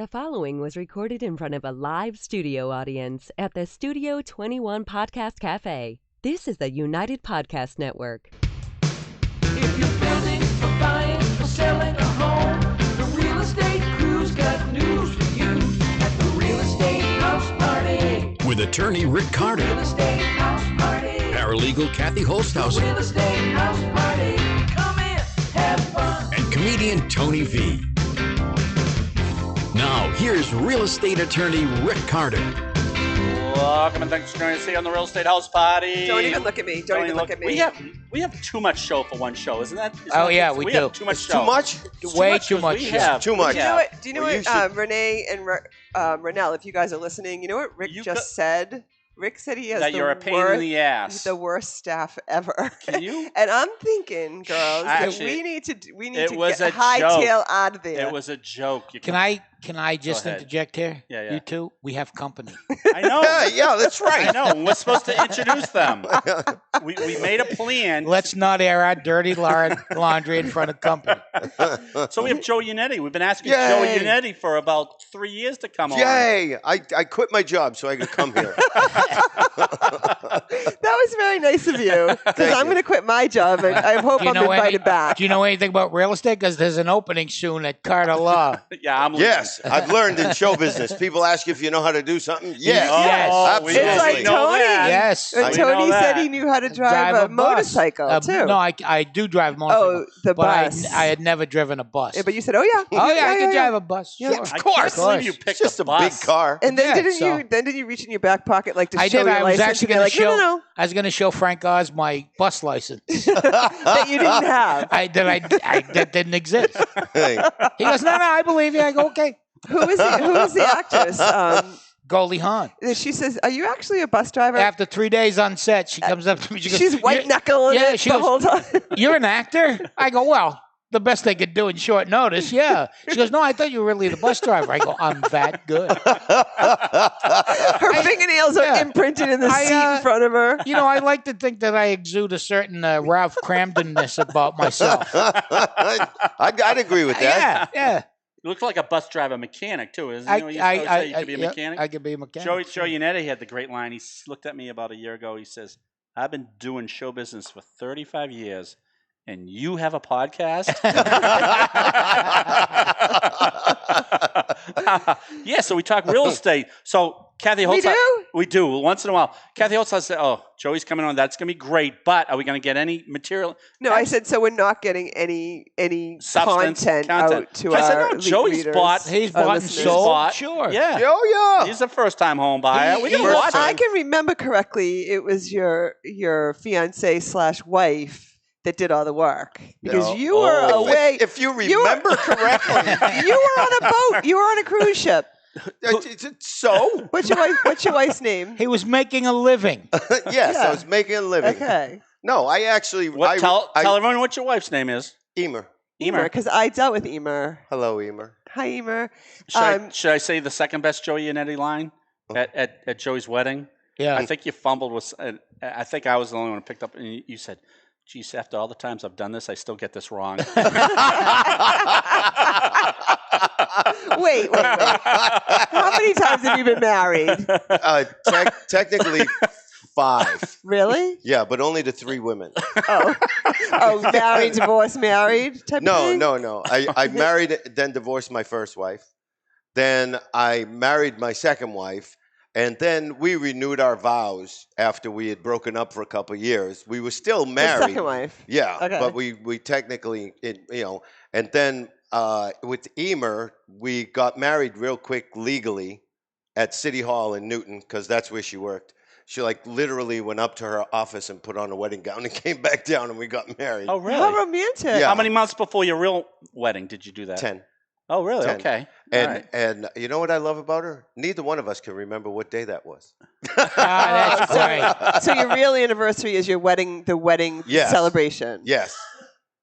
The following was recorded in front of a live studio audience at the Studio 21 Podcast Café. This is the United Podcast Network. If you're building or buying or selling a home, the Real Estate Crew's got news for you at the Real Estate House Party. With attorney Rick Carter, Real Estate House Party. paralegal Kathy Holtshouser, Real Estate House Party. Come in, have fun. and comedian Tony V. Now, here's real estate attorney Rick Carter. Welcome and thanks for joining us here on the Real Estate House Party. Don't even look at me. Don't even look at me. We have too much show for one show, isn't that? We we do. have too much show. Too much? Way too much. We have Too much. Do you know what? Do you know Well, you what? Renee and Renelle, if you guys are listening, you know what Rick said? Rick said he has that you're a pain in the ass. the worst staff ever. Can you? And I'm thinking, girls, Actually, that we need to it was get a hightail out of there. It was a joke. Can I just ahead. interject here? Yeah. You two, we have company. I know. Yeah, that's right. I know. We're supposed to introduce them. We made a plan. Let's not air our dirty laundry in front of company. So we have Joe Yennetty. We've been asking Yay. Joe Yennetty for about 3 years to come on. Yay! I quit my job so I could come here. That was very nice of you, because I'm going to quit my job, and I hope I'm invited back. Do you know anything about real estate? Because there's an opening soon at Carter Law. Yeah, I'm leaving. Yes, I've learned in show business. People ask you if you know how to do something. Yes. Oh, we It's like know Tony. that. Yes. And I Tony know said that. he knew how to drive a bus. motorcycle, too. No, I do drive a motorcycle. Oh, the but bus. I had never driven a bus. Yeah, but you said, "Oh yeah, Oh yeah, I can drive a bus. Yeah. Sure. Of I course. can't believe you It's picked just a bus. big car. And then Yeah, didn't you reach in your back pocket like to I show did. your I was license? actually and going be to like, show. no, I was going to show Frank Oz my bus license. that you didn't have. That didn't exist. Hey, He goes, no, I believe you. I go, okay. Who is the actress? Goldie Hawn. She says, "Are you actually a bus driver?" After 3 days on set, she comes up to me. She goes, She's white knuckling yeah, it she the goes, whole time. "You're an actor?" I go, "Well, the best they could do in short notice, yeah." She goes, "No, I thought you were really the bus driver." I go, "I'm that good." Her fingernails are imprinted in the seat in front of her. You know, I like to think that I exude a certain Ralph Cramdenness about myself. I'd agree with that. Yeah. You look like a bus driver mechanic, too, isn't I it? You could be a mechanic. I could be a mechanic. Joe Yennetty had the great line. He looked at me about a year ago. He says, "I've been doing show business for 35 years, and you have a podcast?" Yeah, so we talk real estate. So Kathy Holtz, we do once in a while. Kathy Holtz said, "Oh, Joey's coming on. That's going to be great, but are we going to get any material?" No, I said, so we're not getting any Substance, content out to I said, our no, Joey's readers, bought. He's our bought and listeners. sold. Sure. Yeah. Oh, yeah. He's a first-time home buyer. We can Well, watch I him. can remember correctly, it was your fiance/wife that did all the work, because No. you were away. If you remember correctly. You were on a boat. You were on a cruise ship. So? What's your wife's name? He was making a living. Yes, Yeah. I was making a living. Okay. No, I actually... Tell everyone what your wife's name is. Emer. Emer, because I dealt with Emer. Hello, Emer. Hi, Emer. Should I say the second best Joey Yennetty line at Joey's wedding? Yeah. I think you fumbled with. I think I was the only one who picked up, and you said, "Geez, after all the times I've done this, I still get this wrong." Wait. How many times have you been married? Technically 5. Really? Yeah, but only to 3 women. Oh, married, divorced, married type of thing? No. I married, then divorced my first wife. Then I married my second wife. And then we renewed our vows after we had broken up for a couple of years. We were still married. The second wife. Yeah, Okay. but we technically, and then with Emer, we got married real quick legally at City Hall in Newton, because that's where she worked. She literally went up to her office and put on a wedding gown and came back down, and we got married. Oh, really? How romantic. Yeah. How many months before your real wedding did you do that? 10. Oh, really? 10. Okay. All right. And you know what I love about her? Neither one of us can remember what day that was. That's great. So your real anniversary is the wedding Yes. celebration. Yes.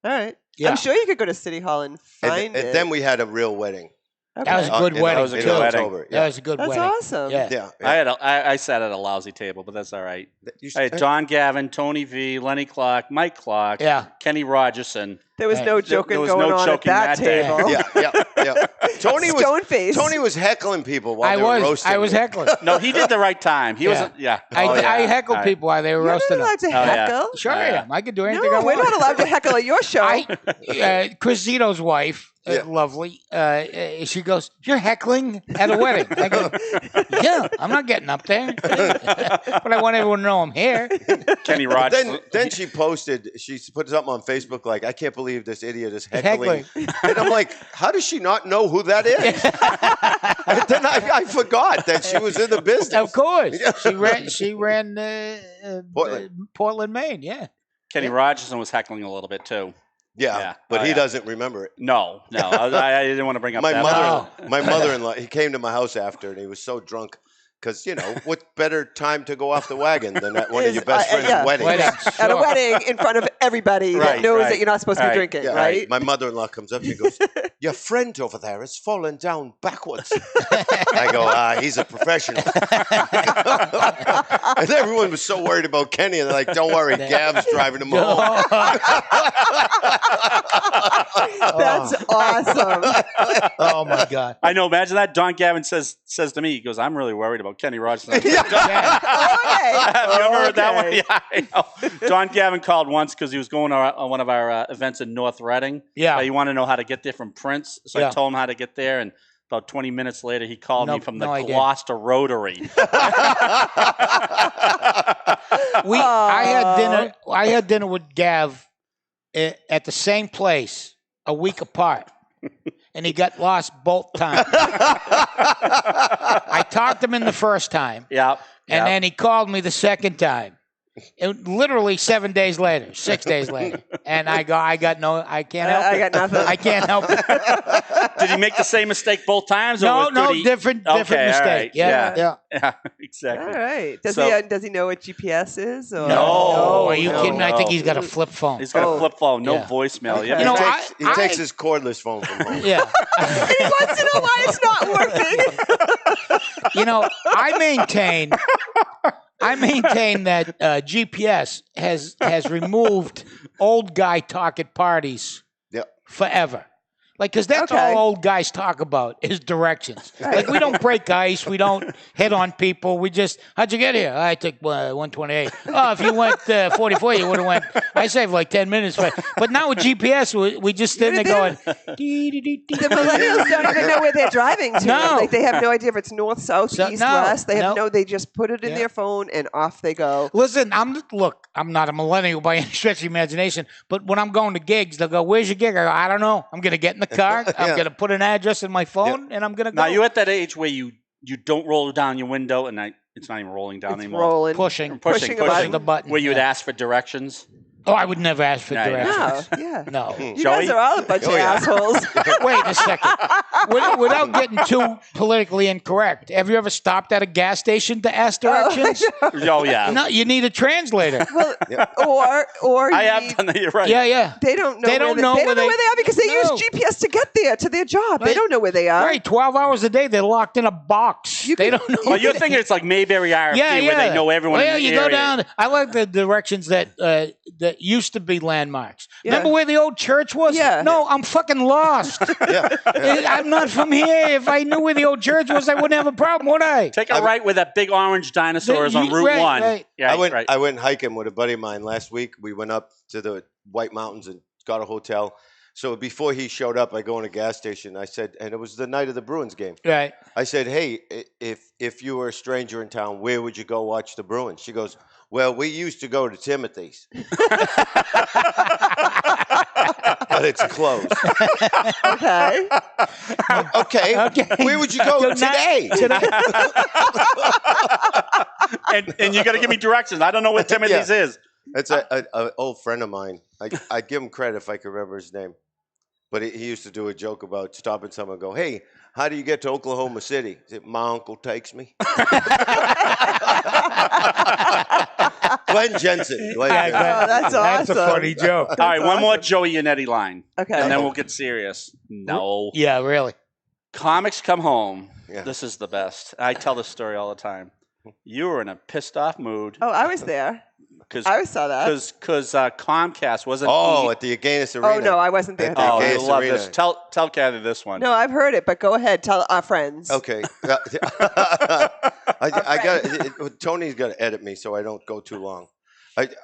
All right. Yeah. I'm sure you could go to City Hall and find And it. then we had a real wedding. That was a good in- wedding. That was a too. good wedding. October, That was a good That's wedding. awesome. Yeah. Yeah. I sat at a lousy table, but that's all right. You I had Don Gavin, Tony V, Lenny Clark, Mike Clark, Yeah. Kenny Rogerson. There was no joking there was going no on at joking that that day. table. Yeah. Tony Stone-faced. was heckling people while I they were roasting. I was me. heckling. No, he did the right time. He Yeah. wasn't. Yeah. I heckled All right. people while they were You're not roasting them. allowed to yeah. heckle. Sure I am. I could do anything I No, want. we're not allowed to heckle at your show. Chris Zito's wife, Yeah. lovely, she goes, "You're heckling at a wedding." I go, "Yeah, I'm not getting up there." But I want everyone to know I'm here. Kenny Rogerson. Then she posted, she put something on Facebook like, I can't believe this idiot is heckling. And I'm like, how does she not know who that is? And then I forgot that she was in the business. Of course. She ran Portland, Maine, yeah. Kenny Rogerson was heckling a little bit too. Yeah, but he doesn't remember it. No. I didn't want to bring up My that. mother-in-law, he came to my house after, and he was so drunk. Because, what better time to go off the wagon than at one of your best friend's weddings? At a wedding in front of everybody that knows that you're not supposed to be drinking, Yeah, right? My mother-in-law comes up and goes, your friend over there has fallen down backwards. I go, he's a professional. And everyone was so worried about Kenny, and they're like, don't worry, Gav's driving him home. That's awesome. Oh, my God. I know. Imagine that. Don Gavin says to me, he goes, "I'm really worried about Kenny Rogerson." Okay. Have you ever heard that one? Okay. Yeah, I know. Don Gavin called once because he was going on one of our events in North Reading. Yeah. He wanted to know how to get there from Prince, so I told him how to get there, and about 20 minutes later, he called me from the Gloucester Rotary. I had dinner with Gav at the same place a week apart, and he got lost both times. I talked to him in the first time, and then he called me the second time. Literally 6 days later, and I can't help it. I got nothing. I can't help it. Did he make the same mistake both times? No, different mistake. Right. Yeah, exactly. All right. Does he know what GPS is? Or? No. Are you No, kidding me? I think no. he's got a flip phone. He's got a flip phone, no Yeah. voicemail. Okay. Yeah, He takes his cordless phone from home. Yeah. And he wants to know why it's not working. I maintain that GPS has removed old guy talk at parties forever. Like, because that's all old guys talk about is directions. Like, we don't break ice. We don't hit on people. We just, how'd you get here? I took 128. Oh, if you went 44, you would have went, I saved like 10 minutes. But now with GPS, we just sitting there going, The millennials don't even know where they're driving to. No. Like, they have no idea if it's north, south, east, west. They they just put it in their phone and off they go. Listen, I'm not a millennial by any stretch of the imagination, but when I'm going to gigs, they'll go, "Where's your gig?" I go, "I don't know. I'm going to get in the car. I'm going to put an address in my phone, and I'm going to go." Now, you're at that age where you don't roll down your window, and it's not even rolling down anymore. Rolling. Pushing Pushing the button. Where you would ask for directions. Oh, I would never ask for directions. No, yeah. No. You Joey? guys are all a bunch of assholes. Wait a second. Without getting too politically incorrect, have you ever stopped at a gas station to ask directions? Oh, yeah. No, you need a translator. Well, or I you have need- done that. You're right. Yeah. They don't know. They don't know where they are because they No. use GPS to get there to their job. They Right. don't know where they are. Right, 12 hours a day, they're locked in a box. They don't know. Oh, you're thinking it's like Mayberry RFP where they know everyone Well, in the you go area. down. I like the directions that used to be landmarks. Yeah. Remember where the old church was? Yeah. No, I'm fucking lost. I'm not from here. If I knew where the old church was, I wouldn't have a problem, would I? Take a right where that big orange dinosaur is on Route Right, 1. right. Yeah, I went hiking with a buddy of mine last week. We went up to the White Mountains and got a hotel. So before he showed up, I go in a gas station. I said, and it was the night of the Bruins game. Right. I said, "Hey, if you were a stranger in town, where would you go watch the Bruins?" She goes, "Well, we used to go to Timothy's, but it's closed." Okay. Okay. Where would you go today? and you got to give me directions. I don't know where Timothy's is. It's an old friend of mine. I'd give him credit if I could remember his name. But he used to do a joke about stopping someone and go, "Hey, how do you get to Oklahoma City?" He said, "My uncle takes me." Glenn Jensen. That's awesome. That's a funny joke. All right, one more Joe Yennetty line. Okay. And then we'll get serious. No. Yeah, really. Comics come home. Yeah. This is the best. I tell this story all the time. You were in a pissed off mood. Oh, I was there. I saw that. Because Comcast wasn't. At the Against Arena. Oh, no, I wasn't there. Oh, I love this. Tell Kathy this one. No, I've heard it, but go ahead. Tell our friends. Okay. I got Tony's got to edit me so I don't go too long.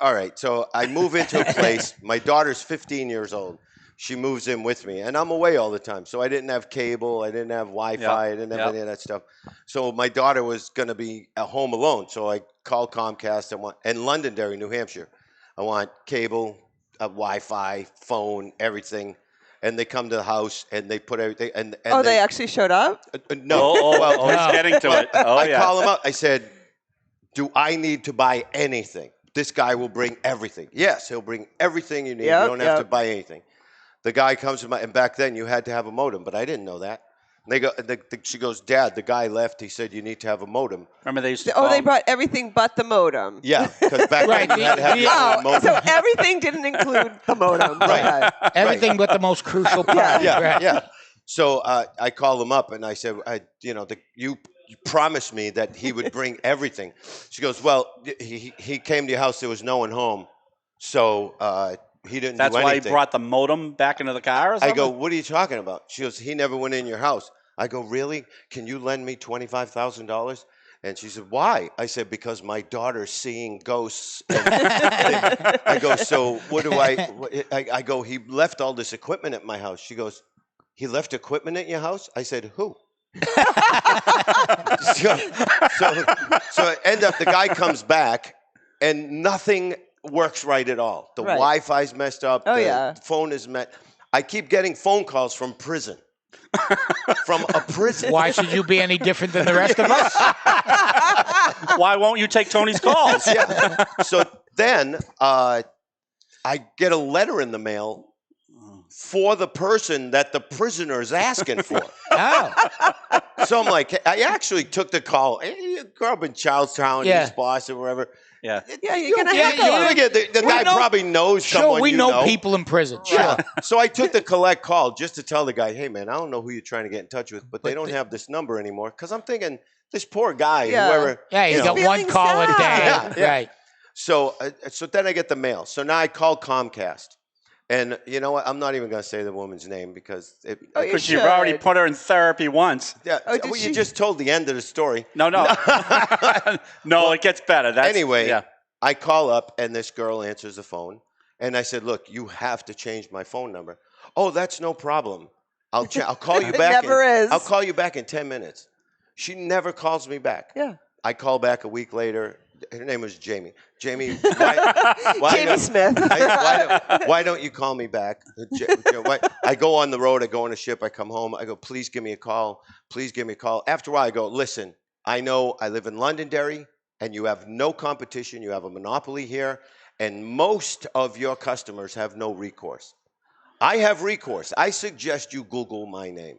All right. So I move into a place. My daughter's 15 years old. She moves in with me, and I'm away all the time. So I didn't have cable. I didn't have Wi-Fi. I didn't have any of that stuff. So my daughter was going to be at home alone. So I called Comcast in Londonderry, New Hampshire. I want cable, Wi-Fi, phone, everything. And they come to the house, and they put everything. And they actually showed up? No. He's getting to it. I call him up. I said, do I need to buy anything? This guy will bring everything. Yes, he'll bring everything you need. You don't have to buy anything. The guy comes to and back then you had to have a modem, but I didn't know that. And she goes, Dad, the guy left. He said you need to have a modem. Remember they used to they brought everything but the modem. Yeah, because back then you had to have a modem. So everything didn't include the modem. Right. Everything but the most crucial part. Yeah. So I called him up and I said, you promised me that he would bring everything. She goes, well, he came to your house. There was no one home. So he didn't do anything. That's why he brought the modem back into the car or something? I go, what are you talking about? She goes, he never went in your house. I go, really? Can you lend me $25,000? And she said, why? I said, because my daughter's seeing ghosts. I go, so what do I go, he left all this equipment at my house. She goes, he left equipment at your house? I said, who? so it ended up, the guy comes back and nothing works right at all. The Wi-Fi's messed up. The phone is I keep getting phone calls from prison. From a prison. Why should you be any different than the rest of us? Why won't you take Tony's calls? So then I get a letter in the mail for the person that the prisoner is asking for. So I'm like, I actually took the call. I grew up in Charlestown, East Boston, wherever. Yeah, you're going to heckle. The guy probably knows someone. We know people in prison. Yeah. So I took the collect call just to tell the guy, hey, man, I don't know who you're trying to get in touch with, but they don't have this number anymore. Because I'm thinking, this poor guy, whoever. Yeah, he's got one call a day. Yeah. Right. So then I get the mail. So now I call Comcast. And you know what? I'm not even going to say the woman's name because you've already put her in therapy once. Yeah. You just told the end of the story. No. No, it gets better. Anyway, I call up and this girl answers the phone. And I said, look, you have to change my phone number. Oh, that's no problem. I'll call you back. I'll call you back in 10 minutes. She never calls me back. Yeah. I call back a week later. Her name was Jamie. Jamie, Jamie Smith. Why don't you call me back? I go on the road. I go on a ship. I come home. I go, please give me a call. Please give me a call. After a while, I go, listen, I know I live in Londonderry, and you have no competition. You have a monopoly here, and most of your customers have no recourse. I have recourse. I suggest you Google my name.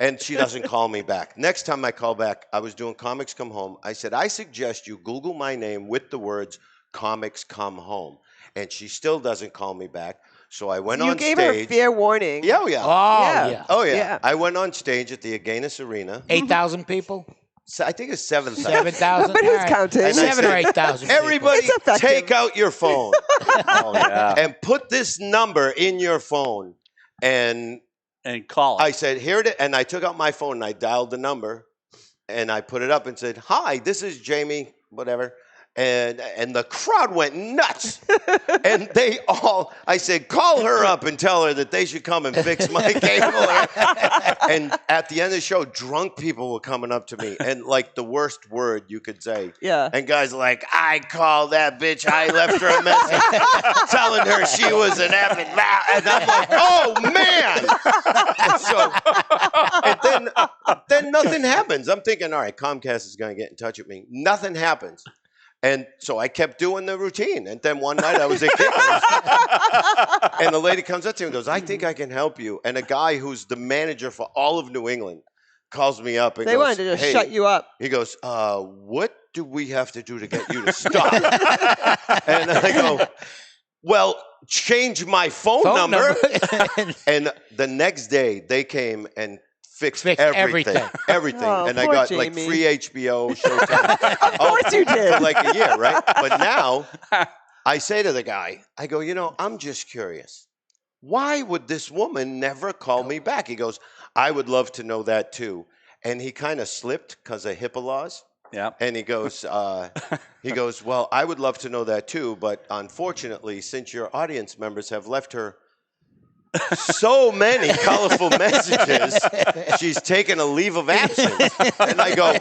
And she doesn't call me back. Next time I call back, I was doing Comics Come Home. I said, I suggest you Google my name with the words Comics Come Home. And she still doesn't call me back. So I went on stage. You gave her fair warning. Yeah, yeah. Oh, yeah. I went on stage at the Against Arena. 8,000 people? I think it's 7,000. 7,000? But who's counting? 7,000 or 8,000. Everybody take out your phone and put this number in your phone and call it. I said, here it is. And I took out my phone and I dialed the number and I put it up and said, hi, this is Jamie, whatever. And the crowd went nuts. And I said, call her up and tell her that they should come and fix my cable. And at the end of the show, drunk people were coming up to me and like the worst word you could say. Yeah. And guys were like, I called that bitch. I left her a message telling her she was an effing loud. And I'm like, oh, man. And then nothing happens. I'm thinking, all right, Comcast is going to get in touch with me. Nothing happens. And so I kept doing the routine. And then one night I was at Kickers. And the lady comes up to me and goes, I think I can help you. And a guy who's the manager for all of New England calls me up and goes, wanted to just shut you up. He goes, what do we have to do to get you to stop? And I go, well, change my phone number. And the next day they came and fixed everything. everything. Oh, And I poor got like Jamie. free HBO, Showtime. Of course you did. For like a year, right? But now I say to the guy, I go, I'm just curious. Why would this woman never call me back? He goes, I would love to know that too. And he kind of slipped because of HIPAA laws. Yeah. And he goes, well, I would love to know that too, but unfortunately, since your audience members have left her so many colorful messages, she's taken a leave of absence. And I go,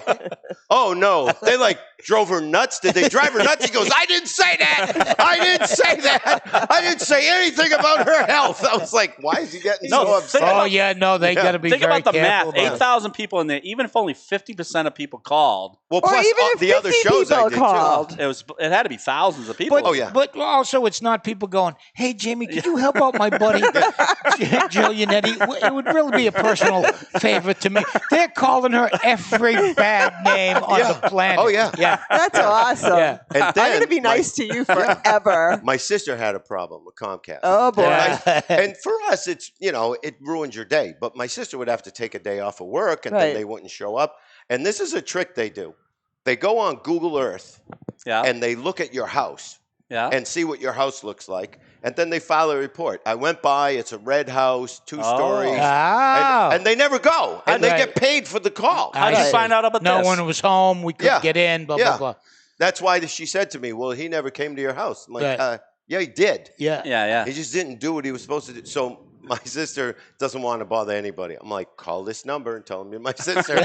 oh no, they like drove her nuts. Did they drive her nuts? He goes, I didn't say that. I didn't say that. I didn't say anything about her health. I was like, why is he getting so upset? Oh yeah, no, they got to be Think very about the careful math. about it. 8,000 people in there. Even if only 50% of people called, Well, Or plus even if the other 50 shows I people did called. too. it had to be thousands of people. But, Oh, yeah. But also, it's not people going, hey, Jamie, could you help out my buddy, Joe Yennetty? It would really be a personal favor to me. They're calling her every bad name on the planet. Oh, yeah. Yeah. That's awesome. Yeah. And I'm then going to be nice to you forever. my sister had a problem with Comcast. Oh, boy. Yeah. And for us, it's, it ruins your day. But my sister would have to take a day off of work, and Right. then they wouldn't show up. And this is a trick they do. They go on Google Earth, yeah. and they look at your house yeah. and see what your house looks like. And then they file a report. I went by. It's a red house, 2 stories. Oh. And they never go. And they Right. get paid for the call. How did you Right. find out about No this? one was home. We couldn't Yeah. get in, blah, Yeah. blah, blah. That's why she said to me, well, he never came to your house. I'm like, Right. yeah, he did. Yeah. Yeah. He just didn't do what he was supposed to do. So my sister doesn't want to bother anybody. I'm like, call this number and tell him you're my sister.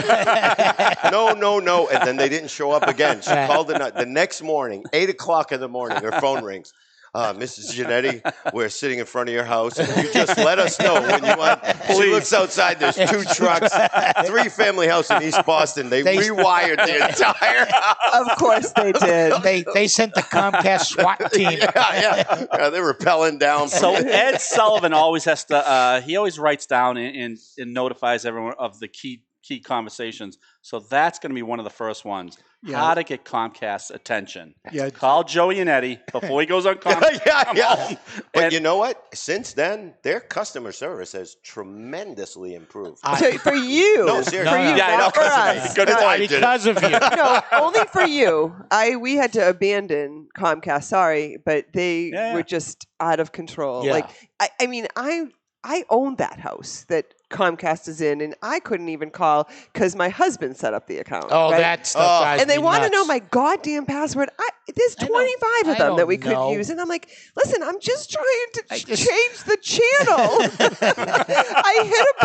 No. And then they didn't show up again. She called the next morning, 8 o'clock in the morning, her phone rings. Mrs. Yennetty, we're sitting in front of your house. And you just let us know when you want. She looks outside. There's 2 trucks, 3-family house in East Boston. They rewired the entire house. Of course they did. They sent the Comcast SWAT team. Yeah, they were rappelling down. So Ed Sullivan always has to. He always writes down and notifies everyone of the key conversations. So that's going to be one of the first ones. Yeah. How to get Comcast's attention. Yeah. Call Joe Yennetty before he goes on Comcast. yeah. But And- you know what? Since then, their customer service has tremendously improved. So for you. No, seriously. For you, Yeah, not for us. Good point. Did it. Because of you. No, only for you. We had to abandon Comcast. Sorry, but they Yeah. were just out of control. Yeah. Like, I mean, I owned that house that Comcast is in, and I couldn't even call because my husband set up the account. Oh, right? that stuff drives And they me want to nuts. know my goddamn password. There's I know. 25 of I them that we don't could know. use. And I'm like, listen, I'm just trying to just- change the channel. I hit a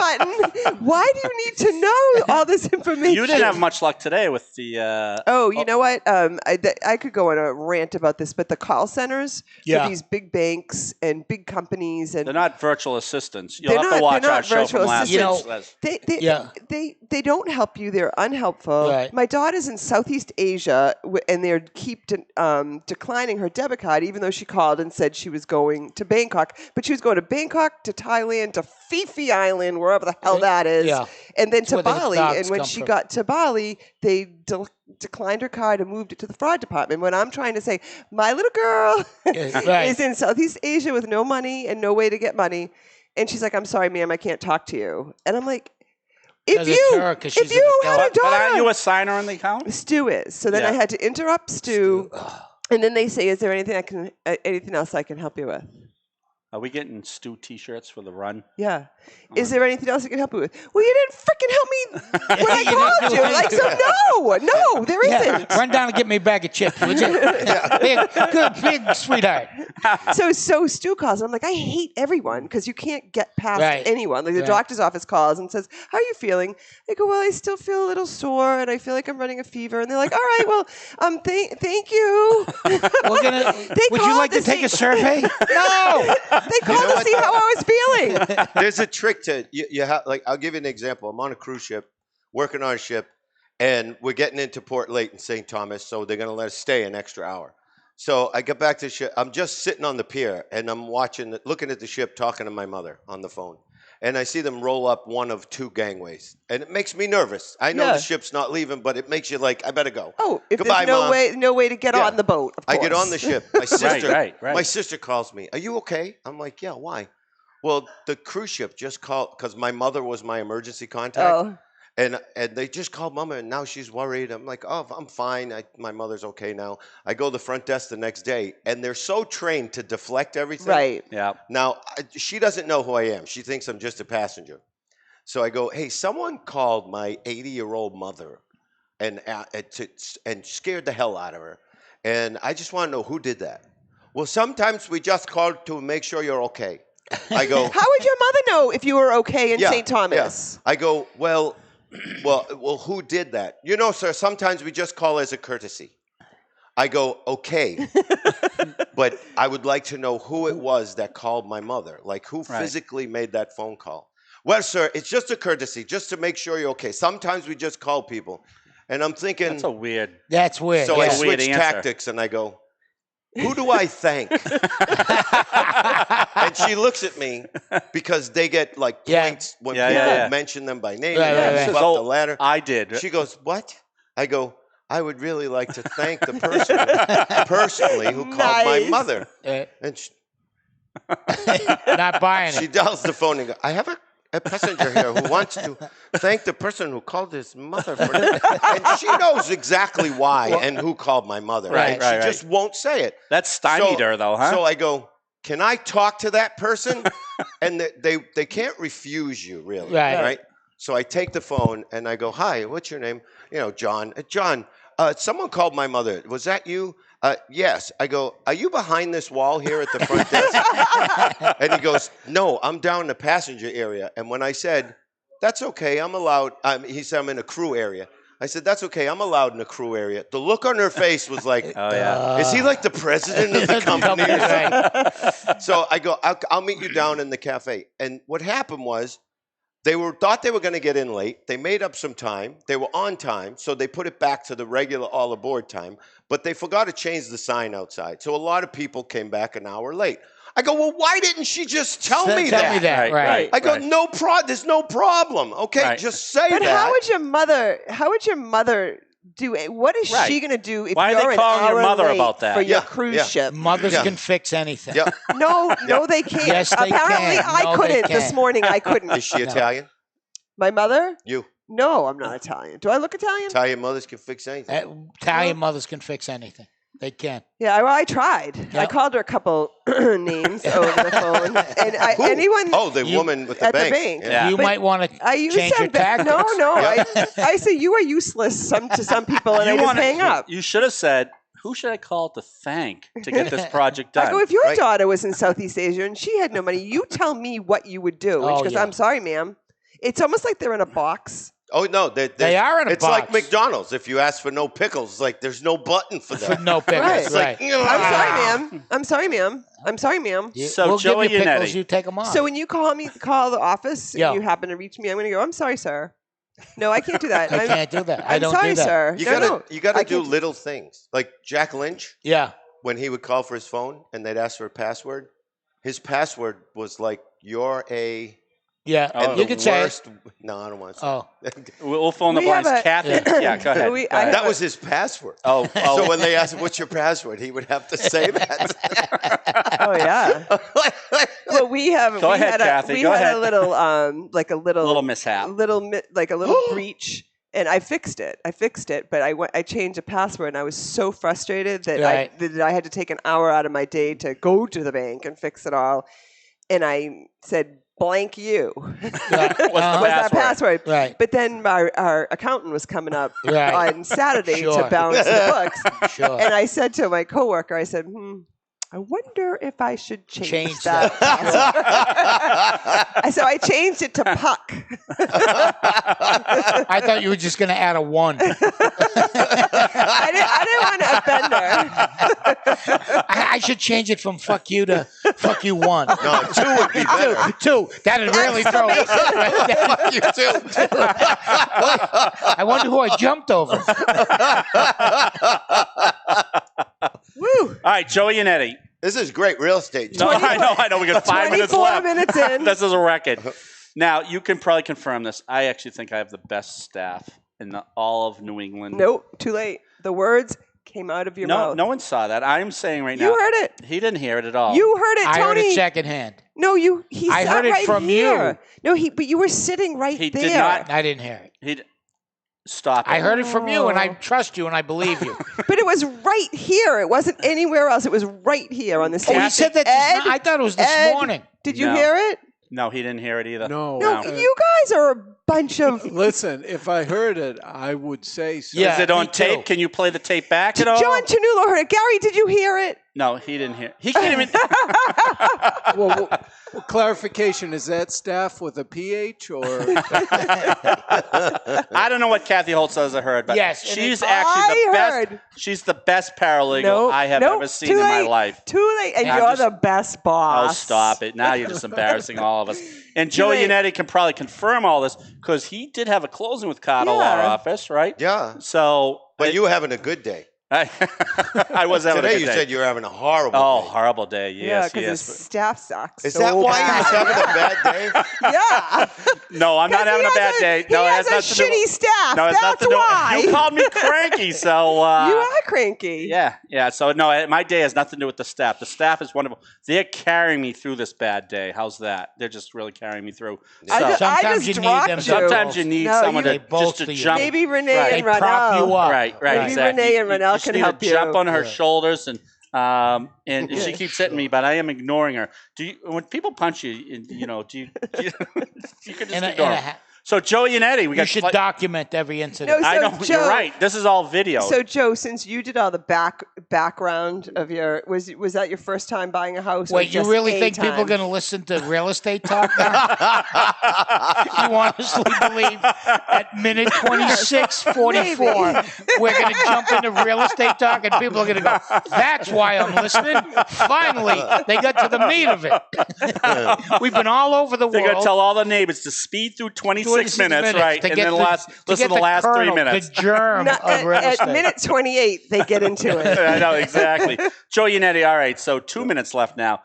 button. Why do you need to know all this information? You didn't have much luck today with the. Oh, you know what? I could go on a rant about this, but the call centers Yeah. for these big banks and big companies, and They're not virtual assistants. You'll They're have not- to watch they're our not show virtual from last assistants. week. they don't help you. They're unhelpful. Right. My daughter's in Southeast Asia, and they're declining her debit card, even though she called and said she was going to Bangkok. But she was going to Bangkok, to Thailand, to Phi Phi Island, wherever the hell that is, Yeah. and then That's to where the Bali. dogs And when come she from. got to Bali, they declined her card and moved it to the fraud department. When I'm trying to say, my little girl Right. is in Southeast Asia with no money and no way to get money. And she's like, I'm sorry, ma'am, I can't talk to you. And I'm like, if 'Cause it's you, her, 'cause if she's an you had a adult. But aren't daughter, you a signer on the account? Stu is. So then I Yeah. had to interrupt Stu. And then they say, is there anything anything else I can help you with? Are we getting Stu T-shirts for the run? Yeah. Is there anything else I can help you with? Well, you didn't freaking help me when I You didn't called do you. Like, so no, there isn't. Yeah. Run down and get me a bag of chips, would you? Big sweetheart. So Stu calls, and I'm like, I hate everyone because you can't get past Right. anyone. Like the Right. doctor's office calls and says, how are you feeling? I go, well, I still feel a little sore, and I feel like I'm running a fever. And they're like, all right, well, thank you. We're gonna. Would you called like to to take a see- survey? No. They called to see how I was feeling. There's a trick to you have, like, I'll give you an example. I'm on a cruise ship, working on a ship, and we're getting into port late in St. Thomas, so they're going to let us stay an extra hour. So I get back to the ship. I'm just sitting on the pier, and I'm looking at the ship, talking to my mother on the phone. And I see them roll up one of 2 gangways. And it makes me nervous. I know Yeah. the ship's not leaving, but it makes you like, I better go. Oh, if Goodbye, there's Mom. no way to get Yeah. on the boat, of I course. get on the ship. My sister, right. my sister calls me. Are you okay? I'm like, yeah, why? Well, the cruise ship just called because my mother was my emergency contact. Oh. And they just called Mama, and now she's worried. I'm like, oh, I'm fine. My mother's okay now. I go to the front desk the next day, and they're so trained to deflect everything. Right. Yeah. Now, she doesn't know who I am. She thinks I'm just a passenger. So I go, hey, someone called my 80-year-old mother and scared the hell out of her. And I just want to know who did that. Well, sometimes we just call to make sure you're okay. I go, how would your mother know if you were okay in Yeah, St. Thomas? yeah. I go, well, who did that? You know, sir, sometimes we just call as a courtesy. I go, okay, but I would like to know who it was that called my mother, like who physically made that phone call. Well, sir, it's just a courtesy, just to make sure you're okay. Sometimes we just call people. And I'm thinking... That's weird. That's weird. So yeah. I switch tactics and I go, who do I thank? And she looks at me because they get like points when people mention them by name and move up the ladder. I did. She goes, what? I go, I would really like to thank the person personally who called my mother. And she, not buying she it. dials the phone and goes, I have a passenger here who wants to thank the person who called his mother. And she knows exactly why and who called my mother. Right, and she just won't say it. That's stymied her, though, huh? So I go, can I talk to that person? And they can't refuse you, really. Right. So I take the phone and I go, hi, what's your name? You know, John. John, someone called my mother. Was that you? Yes. I go, are you behind this wall here at the front desk? And he goes, no, I'm down in the passenger area. And when I said, that's okay, I'm allowed, he said, I'm in a crew area. I said, that's okay, I'm allowed in the crew area. The look on her face was like, oh, yeah. Is he like the president of the company? So I go, I'll meet you down in the cafe. And what happened was, they thought they were going to get in late. They made up some time. They were on time, so they put it back to the regular all aboard time. But they forgot to change the sign outside. So a lot of people came back an hour late. I go, well, why didn't she just tell me that? Tell me that, right. I go, there's no problem. Okay, just say that. But how would your mother do it? What is she going to do if why you're are they an calling hour your mother late about that? for your cruise ship? Mothers can fix anything. Yeah. No, they can't. Yes, they Apparently, can. I No, they couldn't this can't. morning. I couldn't. Is she Italian? My mother? You. No, I'm not Italian. Do I look Italian? Italian mothers can fix anything. Italian mothers can fix anything. They can. Yeah, well, I tried. Yep. I called her a couple names over the phone, and anyone. Oh, the woman with the at bank. the bank. Yeah. You But might want to change your tactics. No. I say you are useless to some people, and I just hang up. You should have said, who should I call to thank to get this project done? I go, if your daughter was in Southeast Asia and she had no money, you tell me what you would do. And she goes, I'm sorry, ma'am. It's almost like they're in a box. Oh, no. They are in a it's box. It's like McDonald's. If you ask for no pickles, like there's no button for that. For no pickles, Right. It's like, I'm sorry, ma'am. I'm sorry, ma'am. I'm sorry, ma'am. So we'll Joe give you pickles, Yennetty. you take them off. So when you call the office, Yeah. and you happen to reach me, I'm going to go, I'm sorry, sir. No, I can't do that. I can't do that. I I'm don't sorry, do that. sir. You gotta I do can't- little things. Like Jack Lynch, Yeah. when he would call for his phone and they'd ask for a password, his password was like, you're a... Yeah. and You the can say worst, No, I don't want to say Oh. We'll fill in the We have blanks. a- Kathy. Yeah, go ahead. We- Go I ahead. That was his password. Oh. So when they asked, what's your password? He would have to say that. Oh, yeah. Well, we have. Go we ahead, had a, Kathy. We Go had ahead. a little, like a Little mishap. like a little breach, and I fixed it. But I changed a password, and I was so frustrated that I had to take an hour out of my day to go to the bank and fix it all. And I said, blank you. What's that password? Right. But then our accountant was coming up Right. on Saturday Sure. to balance the books. Sure. And I said to my coworker, I said, I wonder if I should change that. So I changed it to Puck. I thought you were just going to add a 1. I didn't want to offend her. I should change it from fuck you to fuck you 1. No, 2 would be better. 2. That'd really throw it. Fuck you too. I wonder who I jumped over. Woo! All right, Joe Yennetty. This is great real estate. No, I know. We got 5 minutes 24 left. minutes in. This is a record. Now, you can probably confirm this. I actually think I have the best staff in all of New England. Nope, too late. The words came out of your No, mouth. no one saw that. I'm saying right now. You heard it. He didn't hear it at all. You heard it, Tony. I heard it secondhand. No, he I sat heard it right from here. you. No, but you were sitting right He there. did not. I didn't hear it. Stop it. I heard it from you, and I trust you, and I believe you. But it was right here. It wasn't anywhere else. It was right here on the stage. Oh, he said that I thought it was this morning. Did you No. hear it? No, he didn't hear it either. No, you guys are a bunch of... Listen, if I heard it, I would say so. Yeah, Is it on me tape? too. Can you play the tape back at all? John Tanulo heard it. Gary, did you hear it? No, he didn't hear. He can't even. Well, clarification, is that staff with a PH or? I don't know what Kathy Holtshouser heard, but Yes, and she's it's- actually the I best. heard. She's the best paralegal I have ever seen in my life. Too late. And I'm you're just- the best boss. Oh, stop it. Now you're just embarrassing all of us. And Joe late. Yennetty can probably confirm all this because he did have a closing with Carter Law Yeah. Office, right? Yeah. So. But you were having a good day. I was having a Today good you day. said you were having a horrible Oh, day. horrible day. Yeah, Yes, because yes. his staff sucks. Is so that why bad. he was having a bad day? Yeah. No, I'm not having a bad day. He No, it has a nothing to do- shitty staff. No, it's That's nothing to do. why. You called me cranky, so. You are cranky. Yeah. So no, my day has nothing to do with the staff. The staff is wonderful. They're carrying me through this bad day. How's that? They're just really carrying me through. I So- just Sometimes you need dropped them. you. sometimes you need No, someone you- to just bolster to you. jump. Maybe Renee Right. and They prop Ronell. you up. Right, Maybe exactly. Renee and You Ronell just can need help to you. jump on her Yeah. shoulders and she keeps hitting me, but I am ignoring her. Do you, when people punch you, you know, do you you could just And ignore them. So Joe Yennetty, we You got. should document every incident. No, I So, know Joe- you're right. This is all video. So, Joe, since you did all the background of your, was that your first time buying a house? or Wait, you just really a think people are time? going to listen to real estate talk now? You honestly believe at minute 26:44 we're going to jump into real estate talk and people are going to go, that's why I'm listening? Finally, they got to the meat of it. We've been all over the They're world. going to tell all the neighbors to speed through 26 minutes, right? to And get then the- listen to to the get last 3 kernel, minutes. The germ No, of real at estate. minute 28, they get into it. I know, exactly. Joe Yennetty, all right, so 2 minutes left now.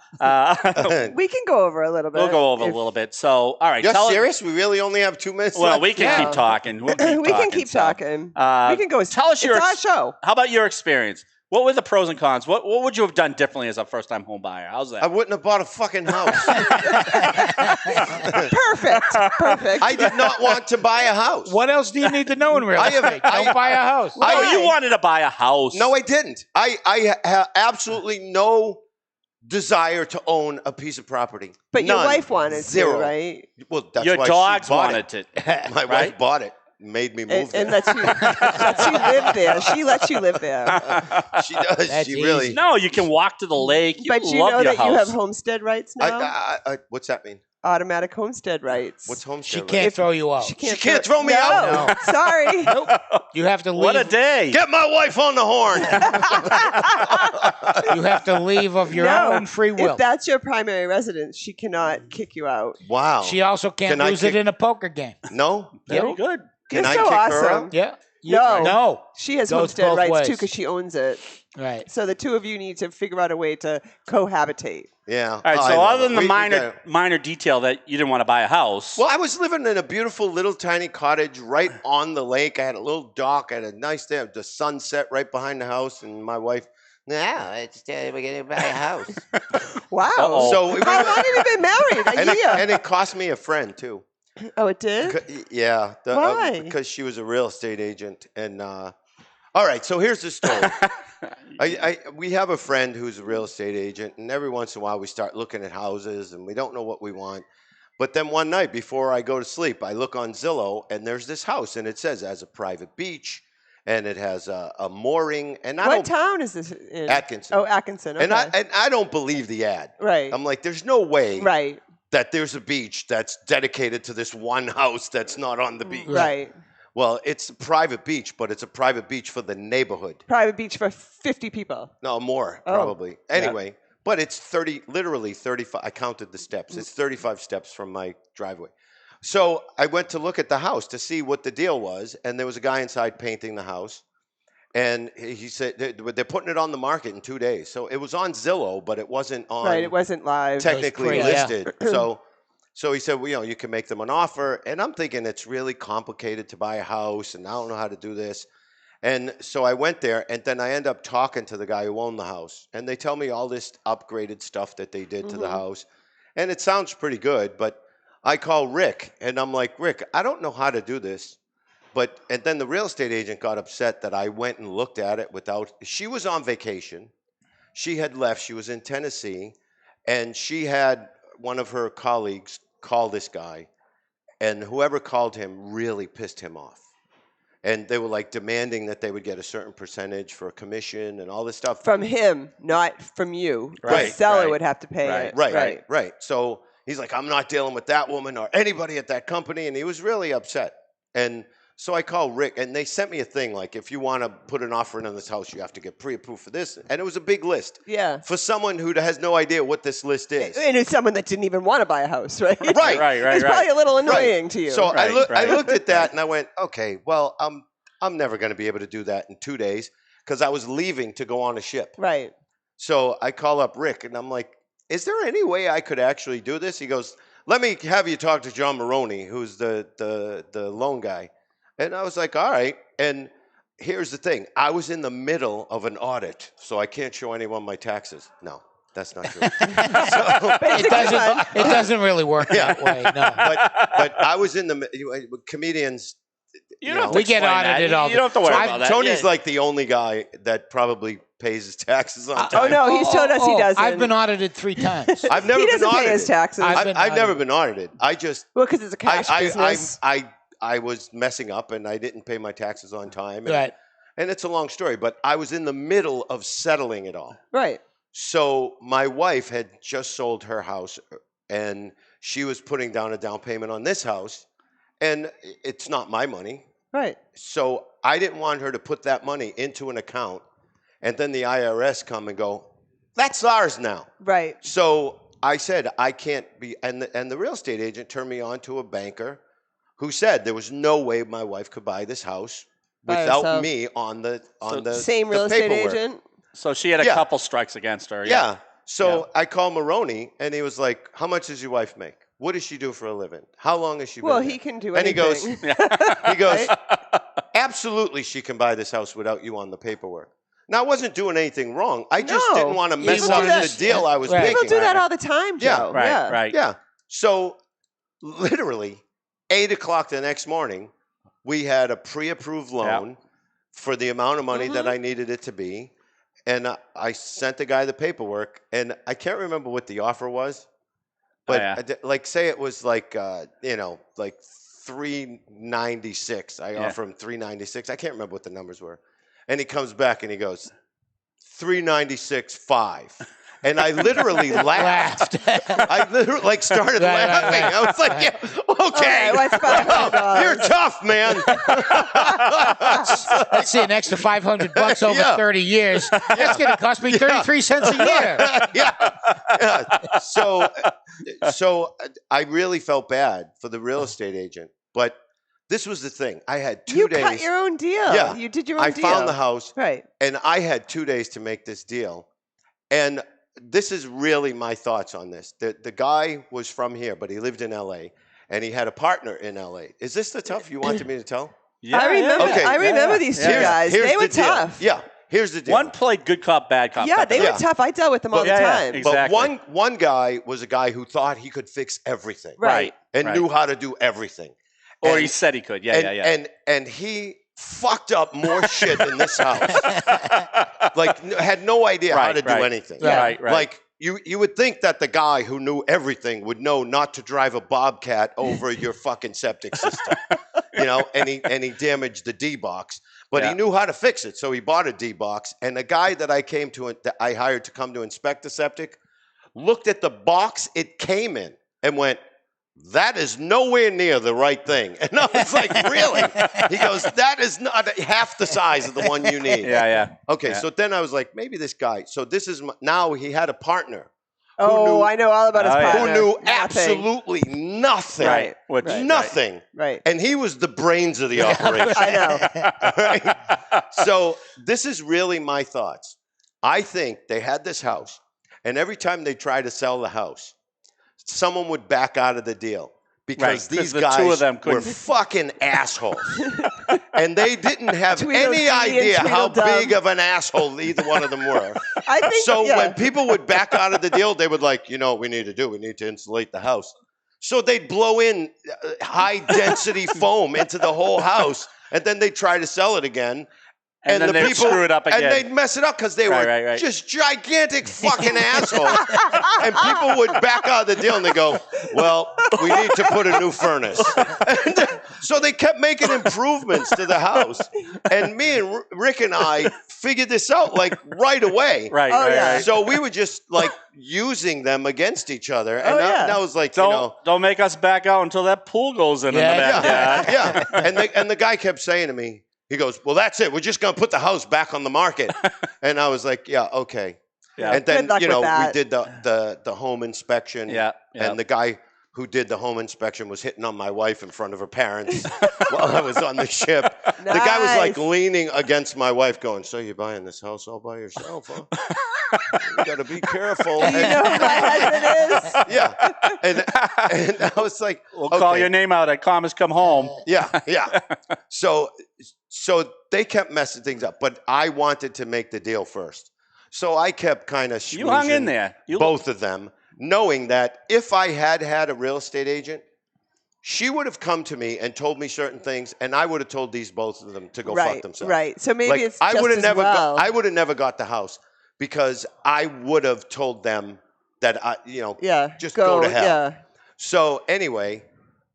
We can go over a little bit. We'll go over if- a little bit. So, all right. You're tell us- serious? We really only have 2 minutes Well, left? we can Yeah. keep talking. We'll keep We can talking, keep so, talking. We can go. Tell us your It's our show. How about your experience? What were the pros and cons? What would you have done differently as a first-time home buyer? How's that? I wouldn't have bought a fucking house. Perfect. Perfect. I did not want to buy a house. What else do you need to know in real I have- estate? I- Don't buy a house. Oh, you wanted to buy a house. No, I didn't. I have absolutely no desire to own a piece of property. But your None. wife wanted Zero. to, right? Well, that's Your why dogs she bought wanted it. it. My right? wife bought it. Made me move And there. lets you live there. She lets you live there. She does. That's She really. easy. No, you can walk to the lake. You But you love know your that house. you have homestead rights now? What's that mean? Automatic homestead rights. What's homestead? She rights? can't throw you out. She can't, She can't throw me out? No. Sorry. You have to leave. What a day. Get my wife on the horn. You have to leave of your No. own free will. If that's your primary residence, she cannot kick you out. Wow. She also can't Can I lose it kick- in a poker game. No. Very Yep. good. Can You're I so kick awesome. her out? Yeah. No. She has Goes homestead both rights ways. too because she owns it. Right. So the two of you need to figure out a way to cohabitate. Yeah. All right, Oh, I so love other it. than the We minor got- minor detail that you didn't want to buy a house. Well, I was living in a beautiful little tiny cottage right on the lake. I had a little dock. I had a nice day. The sunset right behind the house, and my wife. No, we're going to buy a house. Wow. Uh-oh. So we How long have you been married? A year. and it cost me a friend too. Oh, it did? Yeah. Why? Because she was a real estate agent. And all right, so here's the story. We have a friend who's a real estate agent, and every once in a while we start looking at houses, and we don't know what we want. But then one night before I go to sleep, I look on Zillow, and there's this house, and it says it has a private beach, and it has a mooring. And I What don't, town is this in? Atkinson. Oh, Atkinson. Okay. And I don't believe the ad. Right. I'm like, there's no way Right. that there's a beach that's dedicated to this one house that's not on the beach. Right. Well, it's a private beach, but it's a private beach for the neighborhood. Private beach for 50 people. No, more, Oh. probably. Anyway, but it's literally 35. I counted the steps. It's 35 steps from my driveway. So I went to look at the house to see what the deal was, and there was a guy inside painting the house. And he said they're putting it on the market in 2 days. So it was on Zillow, but it wasn't on Right. It wasn't live. technically crazy. Yeah. listed. So he said, well, you can make them an offer. And I'm thinking it's really complicated to buy a house, and I don't know how to do this. And so I went there, and then I end up talking to the guy who owned the house. And they tell me all this upgraded stuff that they did to the house. And it sounds pretty good, but I call Rick, and I'm like, Rick, I don't know how to do this. And then the real estate agent got upset that I went and looked at it without, she was on vacation. She had left, she was in Tennessee, and she had one of her colleagues call this guy, and whoever called him really pissed him off. And they were like demanding that they would get a certain percentage for a commission and all this stuff. From him, not from you. Right, The seller right, would have to pay it. Right. So he's like, I'm not dealing with that woman or anybody at that company. And he was really upset. And so I called Rick, and they sent me a thing like, if you want to put an offer in on this house, you have to get pre-approved for this. And it was a big list. Yeah. For someone who has no idea what this list is. And it's someone that didn't even want to buy a house, right? Right. It's probably a little annoying to you. So I Right. looked at that and I went, okay, well, I'm never going to be able to do that in 2 days because I was leaving to go on a ship. Right. So I call up Rick and I'm like, is there any way I could actually do this? He goes, let me have you talk to John Maroney, who's the loan guy. And I was like, all right. And here's the thing. I was in the middle of an audit, so I can't show anyone my taxes. No, that's not true. It doesn't really work that way. No. But I was in the comedians. You don't have to we get explain audited that. all You don't have to worry time. about that. Tony's Yeah. like the only guy that probably pays his taxes on time. Oh, no, he's told us he doesn't. I've been audited 3 times. I've never He been doesn't audited. pay his taxes. I've never been audited. I just Well, because it's a cash business. I was messing up and I didn't pay my taxes on time. Right. And it's a long story, but I was in the middle of settling it all. Right. So my wife had just sold her house and she was putting down a down payment on this house, and it's not my money. Right. So I didn't want her to put that money into an account and then the IRS come and go, that's ours now. Right. So I said, I can't be, and the real estate agent turned me on to a banker who said there was no way my wife could buy this house By without herself. me on the Same the real estate paperwork. agent. So she had a Yeah. couple strikes against her. Yeah. So I called Maroney, and he was like, how much does your wife make? What does she do for a living? How long has she been Well, there? he can do And anything. he goes, absolutely she can buy this house without you on the paperwork. Now, I wasn't doing anything wrong. I just No. didn't want to mess People up do that. the deal I was Right. making. People do that all the time, Joe. Yeah, Right. Yeah. So literally 8 o'clock the next morning, we had a pre-approved loan for the amount of money that I needed it to be. And I sent the guy the paperwork, and I can't remember what the offer was, but like say it was like like $396. I offer him $396. I can't remember what the numbers were, and he comes back and he goes $396.5. And I literally laughed. I literally started laughing. I was like, yeah, okay. what's $500? You're tough, man. Let's see, an extra $500 over 30 years. That's going to cost me 33 cents a year. yeah. So I really felt bad for the real estate agent. But this was the thing. I had 2 days. You cut your own deal. Yeah. You did your own deal. I found the house. Right. And I had 2 days to make this deal. And this is really my thoughts on this. The guy was from here, but he lived in L.A., and he had a partner in L.A. Is this the tough you wanted me to tell? Yeah. I remember. Okay. I remember these two guys. Here's They were the deal. tough. Yeah. Here's the deal. One played good cop, bad cop. Yeah, type they of were thing. tough. I dealt with them all the time. Exactly. But one guy was a guy who thought he could fix everything. Right. And knew how to do everything. Or And- he said he could. And he fucked up more shit in this house. Like, had no idea how to do anything. Right. Like, you would think that the guy who knew everything would know not to drive a Bobcat over your fucking septic system. And he damaged the D-box. But he knew how to fix it, so he bought a D-box. And the guy that I hired to come to inspect the septic looked at the box it came in and went, that is nowhere near the right thing. And I was like, really? He goes, that is not half the size of the one you need. Yeah. Okay, so then I was like, maybe this guy. So this is now he had a partner. I know all about his partner. Who knew Nothing. absolutely nothing. Right. Nothing. Right. And he was the brains of the operation. I know. Right? So this is really my thoughts. I think they had this house, and every time they tried to sell the house, someone would back out of the deal because Right, 'cause these the guys two of them were couldn't- fucking assholes. And they didn't have any Tweedledee and idea how Tweedledum. big of an asshole either one of them were. I think So yeah. when people would back out of the deal, they would like, you know what we need to do? We need to insulate the house. So they'd blow in high density foam into the whole house, and then they'd try to sell it again. And then the they'd people, screw it up again. And they'd mess it up because they Right, were right, right. just gigantic fucking assholes. And people would back out of the deal and they go, well, we need to put a new furnace. So they kept making improvements to the house. And me and Rick and I figured this out like right away. Right, Oh, right, yeah. right. So we were just like using them against each other. And that was like, Don't make us back out until that pool goes in the backyard. yeah. And the guy kept saying to me, he goes, well, that's it. We're just going to put the house back on the market. And I was like, yeah, okay. Yeah. And then, Good luck we with that. did the home inspection. Yeah, yeah. And the guy who did the home inspection was hitting on my wife in front of her parents while I was on the ship. The guy was like Nice. leaning against my wife going, so you're buying this house all by yourself, huh? You got to be careful. You know who my husband is? Yeah. And I was like, We'll call okay. your name out at Commas Come Home. Yeah. So they kept messing things up, but I wanted to make the deal first. So I kept kind of You hung in there. both of them, knowing that if I had had a real estate agent, she would have come to me and told me certain things, and I would have told both of them to go fuck themselves. Right. So maybe Like, it's I just would have as never well. I would have never got the house because I would have told them that just go to hell. Yeah. So anyway,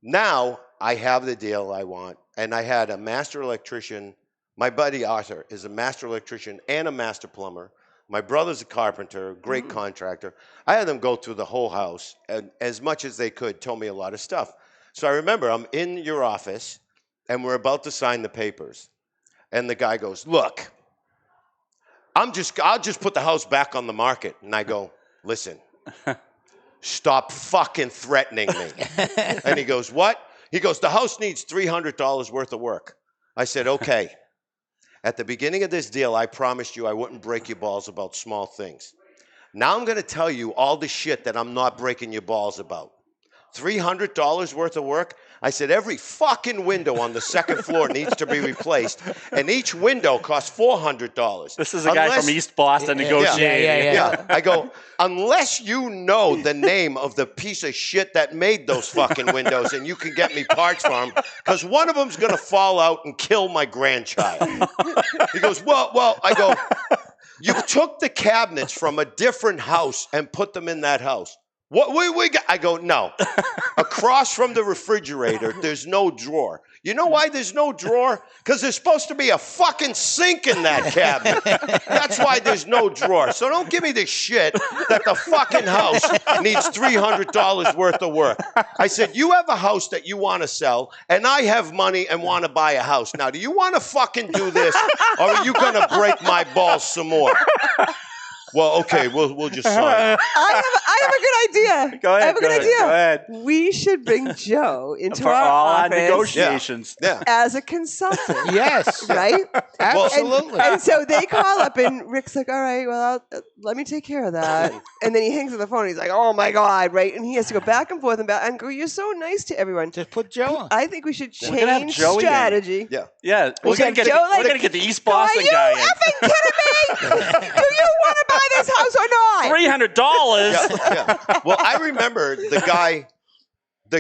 now I have the deal I want, and I had a master electrician. My buddy Arthur is a master electrician and a master plumber. My brother's a carpenter, great contractor. I had them go through the whole house, and as much as they could, told me a lot of stuff. So I remember I'm in your office, and we're about to sign the papers, and the guy goes, "Look, I'll just put the house back on the market." And I go, "Listen, stop fucking threatening me." And he goes, "What?" He goes, "The house needs $300 worth of work." I said, "Okay. At the beginning of this deal, I promised you I wouldn't break your balls about small things. Now I'm going to tell you all the shit that I'm not breaking your balls about. $300 worth of work?" I said, "Every fucking window on the second floor needs to be replaced, and each window costs $400. This is a guy from East Boston negotiating. Yeah. I go, unless you know the name of the piece of shit that made those fucking windows and you can get me parts for them, because one of them's going to fall out and kill my grandchild." He goes, well, I go, "You took the cabinets from a different house and put them in that house. What we got?" I go, "No. Across from the refrigerator, there's no drawer. You know why there's no drawer? Because there's supposed to be a fucking sink in that cabinet. That's why there's no drawer. So don't give me this shit that the fucking house needs $300 worth of work." I said, "You have a house that you want to sell, and I have money and want to buy a house. Now, do you want to fucking do this, or are you going to break my balls some more?" "Well, okay, we'll just sign it." I have a good idea. Go ahead, I have a good go ahead, idea. go ahead. We should bring Joe into For our all our office negotiations. Yeah. as a consultant. Yes. Right? Absolutely. And so they call up, and Rick's like, "All right, well, let me take care of that." And then he hangs up the phone. And he's like, "Oh my God!" Right? And he has to go back and forth and back and go, "You're so nice to everyone." Just put Joe on. I think we should We're gonna have change Joey in. strategy. Yeah. Yeah, we're get gonna get Joe, we're gonna get the East Boston Are you guy in. effing kidding me? Do you want to buy this house or not? $300. Yeah. Well, I remember the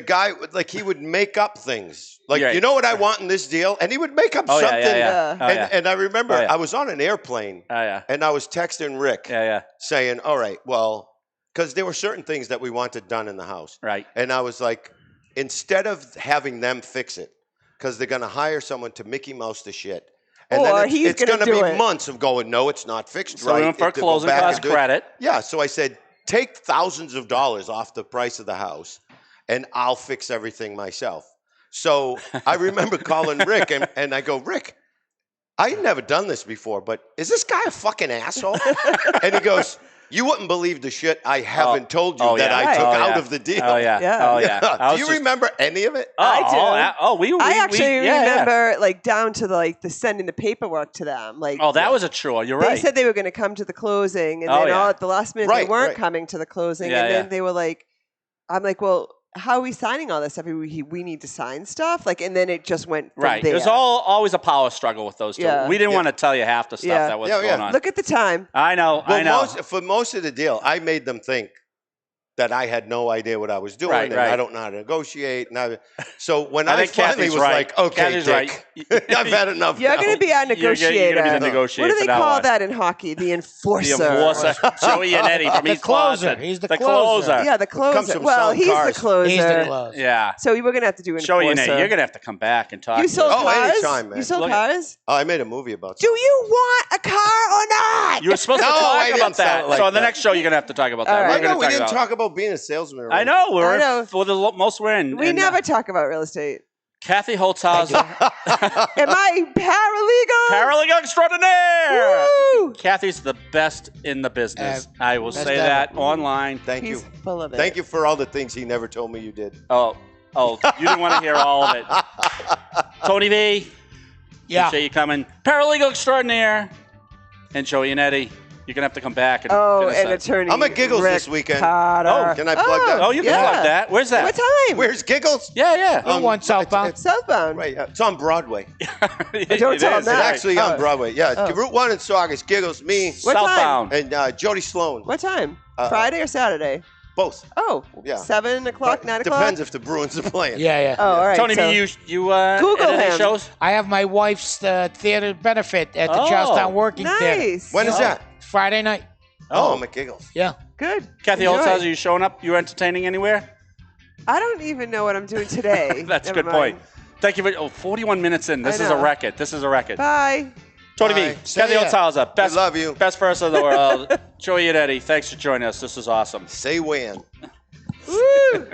guy, like, he would make up things. Like, Right. "You know what I want in this deal?" And he would make up Oh, yeah, something. yeah, yeah. Oh, yeah. And I remember Oh, yeah. I was on an airplane, Oh, yeah. and I was texting Rick Yeah. saying, "All right, well," because there were certain things that we wanted done in the house. Right. And I was like, instead of having them fix it, because they're going to hire someone to Mickey Mouse the shit. And Or then he's it's gonna going to do be it. months of going, "No, it's not fixed So right." we went for It to go closing back cost and do it. credit. Yeah, so I said, "Take thousands of dollars off the price of the house, and I'll fix everything myself." So I remember calling Rick, and I go, "Rick, I've never done this before, but is this guy a fucking asshole?" And he goes, "You wouldn't believe the shit I haven't told you that I took out of the deal." Oh, yeah. Yeah. Oh, yeah. I Do was you just- remember any of it? I do. We I actually yeah. remember like down to the sending the paperwork to them. Like, Oh, that was a chore. You're they right. said they were going to come to the closing, and Oh, then yeah. all at the last minute Right, they weren't right. coming to the closing, Yeah, and then yeah. they were like, "I'm like, well, how are we signing all this stuff? We need to sign stuff, like, and then it just went from Right. there. There's always a power struggle with those two. Yeah. We didn't want to tell you half the stuff that was going on. Look at the time. I know. For most of the deal, I made them think that I had no idea what I was doing, and I don't know how to negotiate. So when I finally was like, okay, Dick, I've had enough. You're going to be our negotiator. You're gonna be the negotiator. What do they call that in hockey? The enforcer. The enforcer. Joey Yennetty from East Boston. He's the closer. Yeah, the closer. Well, he's the closer. He's the closer. Yeah. So we're going to have to do enforcer. Joey Yennetty, you're going to have to come back and talk. You sold cars? Anytime, man. You sold cars? Oh, I made a movie about that. Do you want a car or not? You were supposed to talk about that. Like so on the next show, you're going to have to talk about that. Right. We didn't talk about being a salesman. I know. For the most we're in. We never talk about real estate. Kathy Holtshouser. Am I paralegal? Paralegal extraordinaire. Woo! Kathy's the best in the business. I will say that online. Thank you. He's full of it. Thank you for all the things he never told me you did. Oh, you didn't want to hear all of it. Tony V. Yeah. Appreciate you coming. Paralegal extraordinaire. And Joe Yennetty. You're going to have to come back. And attorney. I'm at Giggles Rick this weekend. Carter. Oh, can I plug that? Oh, you can plug that. Where's that? What time? Where's Giggles? Yeah. One southbound. Southbound. Right, it's on Broadway. Don't tell him It's that. actually on Broadway. Yeah, Route 1 in Saugus, Giggles, me, What time? Southbound. and Jody Sloan. What time? Friday or Saturday? Both. Oh, Yeah. 7 o'clock, 9 o'clock? Depends if the Bruins are playing. Yeah. Oh, all right. Tony so V, you Google edit any him. shows? I have my wife's theater benefit at the Charlestown Working Theater. Nice. When is that? Friday night. Oh, I'm at Giggles. Yeah. Good. Kathy Enjoy. Holtshouser, you showing up? You entertaining anywhere? I don't even know what I'm doing today. That's a Never good mind. point. Thank you for 41 minutes in. This I is a know. record. This is a record. Bye. Tony Bye. V, See Kathy ya. Holtshouser, best, love you. best person in the world. Joey Yennetty, thanks for joining us. This is awesome. Say when. Woo!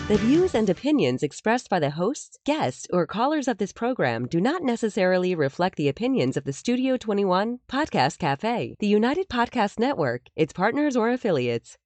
The views and opinions expressed by the hosts, guests, or callers of this program do not necessarily reflect the opinions of the Studio 21 Podcast Café, the United Podcast Network, its partners, or affiliates.